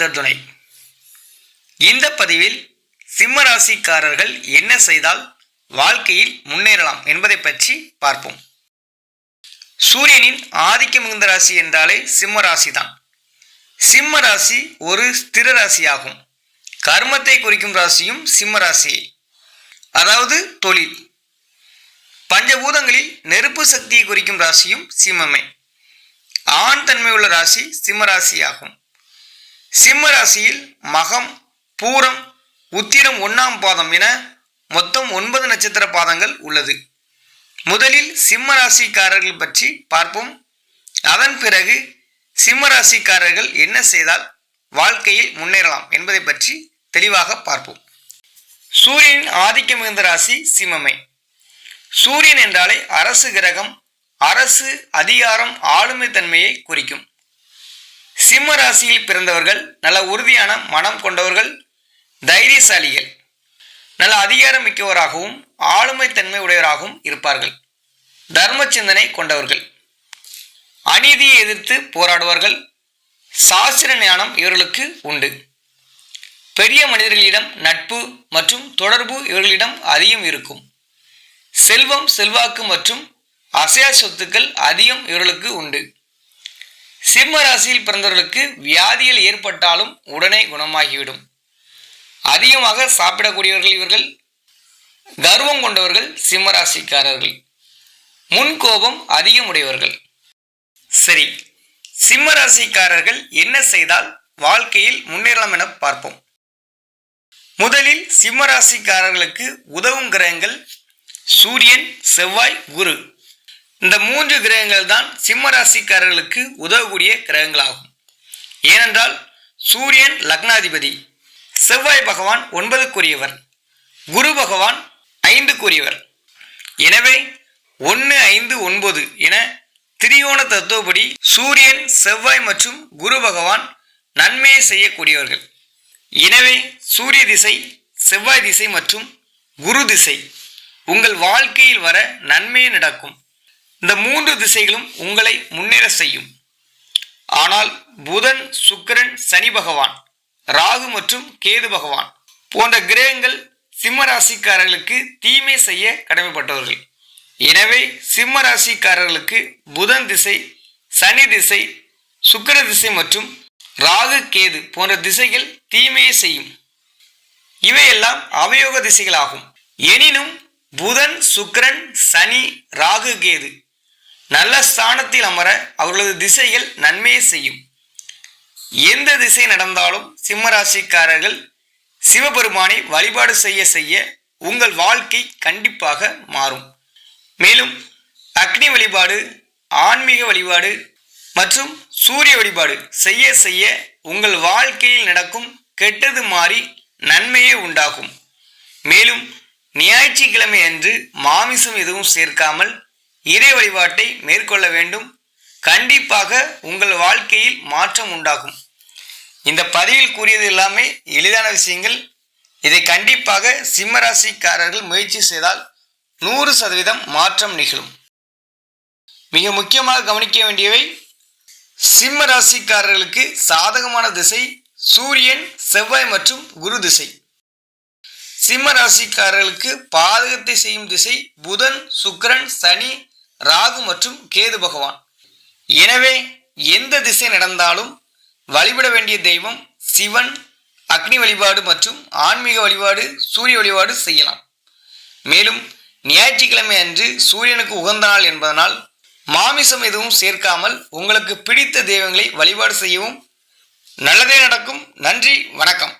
உறுதுணை. இந்த பதிவில் சிம்ம ராசிக்காரர்கள் என்ன செய்தால் வாழ்க்கையில் முன்னேறலாம் என்பதை பற்றி பார்ப்போம். சூரியனின் ஆதிக்கம் மிகுந்த ராசி என்றாலே சிம்ம ராசி தான். சிம்ம ராசி ஒரு ஸ்திர ராசியாகும். கர்மத்தை குறிக்கும் ராசியும் சிம்ம ராசியே, அதாவது தொழில். பஞ்சபூதங்களில் நெருப்பு சக்தியை குறிக்கும் ராசியும் சிம்மமே. ஆண் தன்மை உள்ள ராசி சிம்ம ராசியாகும். சிம்ம ராசியில் மகம், பூரம், உத்திரம் 1ஆம் பாதம் என மொத்தம் 9 நட்சத்திர பாதங்கள் உள்ளது. முதலில் சிம்ம ராசிக்காரர்கள் பற்றி பார்ப்போம். அதன் பிறகு சிம்ம ராசிக்காரர்கள் என்ன செய்தால் வாழ்க்கையில் முன்னேறலாம் என்பதை பற்றி தெளிவாக பார்ப்போம். சூரியனின் ஆதிக்கம் மிகுந்த ராசி சிம்மமே. சூரியன் என்றாலே அரசு கிரகம், அரசு, அதிகாரம், ஆளுமை தன்மையை குறிக்கும். சிம்ம ராசியில் பிறந்தவர்கள் நல்ல உறுதியான மனம் கொண்டவர்கள், தைரியசாலிகள், நல்ல அதிகாரம் மிக்கவராகவும் ஆளுமை தன்மை உடையவராகவும் இருப்பார்கள். தர்ம சிந்தனை கொண்டவர்கள், அநீதியை எதிர்த்து போராடுவார்கள். சாஸ்திர ஞானம் இவர்களுக்கு உண்டு. பெரிய மனிதர்களிடம் நட்பு மற்றும் தொடர்பு இவர்களிடம் அதிகம் இருக்கும். செல்வம், செல்வாக்கு மற்றும் அசையா சொத்துக்கள் அதிகம் இவர்களுக்கு உண்டு. சிம்ம ராசியில் பிறந்தவர்களுக்கு வியாதிகள் ஏற்பட்டாலும் உடனே குணமாகிவிடும். அதிகமாக சாப்பிடக்கூடியவர்கள் இவர்கள். கர்வம் கொண்டவர்கள் சிம்ம ராசிக்காரர்கள். முன்கோபம் அதிகம் உடையவர்கள். சரி, சிம்ம ராசிக்காரர்கள் என்ன செய்தால் வாழ்க்கையில் முன்னேறலாம் என பார்ப்போம். முதலில் சிம்ம ராசிக்காரர்களுக்கு உதவும் கிரகங்கள் சூரியன், செவ்வாய், குரு. இந்த 3 கிரகங்கள் தான் சிம்ம ராசிக்காரர்களுக்கு உதவக்கூடிய கிரகங்களாகும். ஏனென்றால் சூரியன் லக்னாதிபதி, செவ்வாய் பகவான் 9க்குரியவர், குரு பகவான் 5க்குரியவர். எனவே 1, 5, 9 என திரிகோண தத்துவப்படி சூரியன், செவ்வாய் மற்றும் குரு பகவான் நன்மையை செய்யக்கூடியவர்கள். எனவே சூரிய திசை, செவ்வாய் திசை மற்றும் குரு திசை உங்கள் வாழ்க்கையில் வர நன்மையே நடக்கும். இந்த 3 திசைகளும் உங்களை முன்னேற செய்யும். ஆனால் புதன், சுக்கிரன், சனி பகவான், ராகு மற்றும் கேது பகவான் போன்ற கிரகங்கள் சிம்ம ராசிக்காரர்களுக்கு தீமை செய்ய கடமைப்பட்டவர்கள். எனவே சிம்ம ராசிக்காரர்களுக்கு புதன் திசை, சனி திசை, சுக்கிர திசை மற்றும் ராகு, கேது போன்ற திசைகள் தீமையை செய்யும். இவையெல்லாம் அவயோக திசைகளாகும். எனினும் புதன், சுக்கிரன், சனி, ராகு, கேது நல்ல ஸ்தானத்தில் அமர அவர்களது திசைகள் நன்மையை செய்யும். எந்த திசை நடந்தாலும் சிம்ம ராசிக்காரர்கள் சிவபெருமானை வழிபாடு செய்ய செய்ய உங்கள் வாழ்க்கை கண்டிப்பாக மாறும். மேலும் அக்னி வழிபாடு, ஆன்மீக வழிபாடு மற்றும் சூரிய வழிபாடு செய்ய செய்ய உங்கள் வாழ்க்கையில் நடக்கும் கெட்டது மாறி நன்மையே உண்டாகும். மேலும் ஞாயிற்றுக்கிழமை அன்று மாமிசம் எதுவும் சேர்க்காமல் இறை வழிபாட்டை மேற்கொள்ள வேண்டும். கண்டிப்பாக உங்கள் வாழ்க்கையில் மாற்றம் உண்டாகும். இந்த பதிவில் கூறியது எல்லாமே எளிதான விஷயங்கள். இதை கண்டிப்பாக சிம்ம ராசிக்காரர்கள் முயற்சி செய்தால் 100% மாற்றம் நிகழும். மிக முக்கியமாக கவனிக்க வேண்டியவை, சிம்ம ராசிக்காரர்களுக்கு சாதகமான திசை சூரியன், செவ்வாய் மற்றும் குரு திசை. சிம்ம ராசிக்காரர்களுக்கு பாதகத்தை செய்யும் திசை புதன், சுக்கிரன், சனி, ராகு மற்றும் கேது பகவான். எனவே எந்த திசை நடந்தாலும் வழிபட வேண்டிய தெய்வம் சிவன், அக்னி வழிபாடு மற்றும் ஆன்மீக வழிபாடு, சூரிய வழிபாடு செய்யலாம். மேலும் ஞாயிற்றுக்கிழமை அன்று சூரியனுக்கு உகந்த நாள் என்பதனால் மாமிசம் எதுவும் சேர்க்காமல் உங்களுக்கு பிடித்த தெய்வங்களை வழிபாடு செய்யவும் நல்லதே நடக்கும். நன்றி, வணக்கம்.